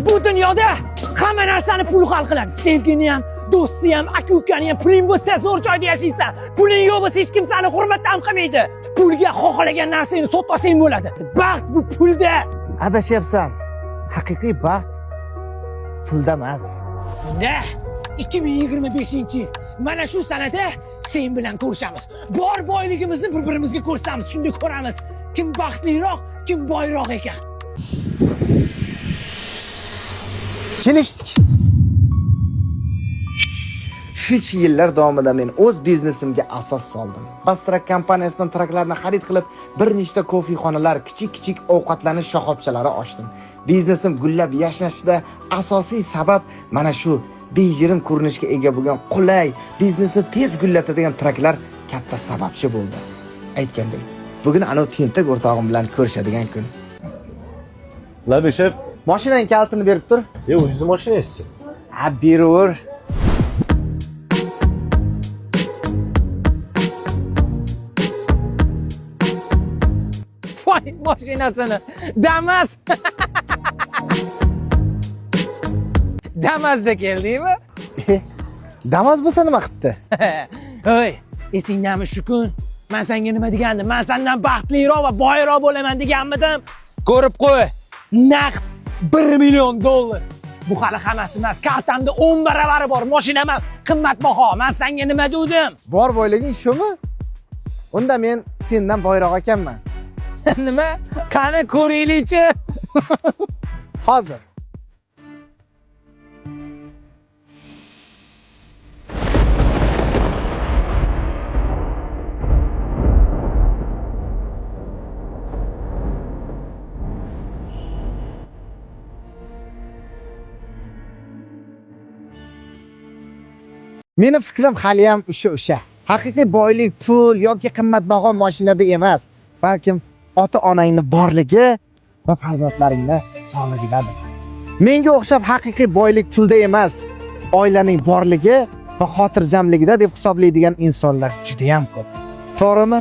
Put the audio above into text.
Bu dunyoda hamma narsani pul hal qiladi. Sevgini ham, do'stni ham, aka-ukani ham puling bo'lsa zo'r joyda yashaysan. Puling yo'q bo'lsa hech kim seni hurmat ham qilmaydi. Pulga xohlagan narsangni sotmasang bo'ladi. Baxt bu pulda. Adashyapsan. Haqiqiy baxt pulda emas. Da 2025-yil mana shu sanada sen bilan ko'rishamiz. Bor boyligimizni bir-birimizga ko'rsatamiz. Shunda ko'ramiz kim baxtliroq, kim boyroq ekan. Kelishdik. Shuncha yillar davomida men o'z biznesimga asos soldim. Bastrak kompaniyasidan traklarni xarid qilib, bir nechta kofexonalar, kichik-kichik ovqatlanish shoxobchalari ochdim. Biznesim gullab yashnashida asosiy sabab mana shu bejirim ko'rinishga ega bo'lgan qulay, biznesni tez gullatadigan traklar katta sababchi bo'ldi. Aytgandek, bugun ana tentak o'rtog'im bilan ko'rishadigan kun. Labek shef, Mashinaning kalitini berib tur. o'zingiz mashinangizchi? Ha, beraver. Voy mashinasini. Damas. Damazda keldingmi? Damas bo'lsa nima qilibdi? Hoy, esingdami shu kun? Men senga nima degandim? Men sendan baxtliroq va boyroq bo'laman deganmidim? Ko'rib qo'y. Naqd $1 million. Bu hali hammasi emas. Kartamda 10 baravari bor. Mashinam ham qimmatbaho. Men senga nima dedim? Bor boyliging shumi? Unda men sendan boyroq ekanman. Nima? Qani ko'raylikchi. Hozir. Meni fikrim hali ham o'sha. Haqiqiy boylik pul yoki qimmatbaho mashinada emas, balkim ota-onangning borligi va farzandlaringning sog'ligidadir. Menga o'xshab haqiqiy boylik pulda emas, oilaning borligi va xotirjamligida deb hisoblaydigan insonlar juda ham ko'p. To'g'rimi?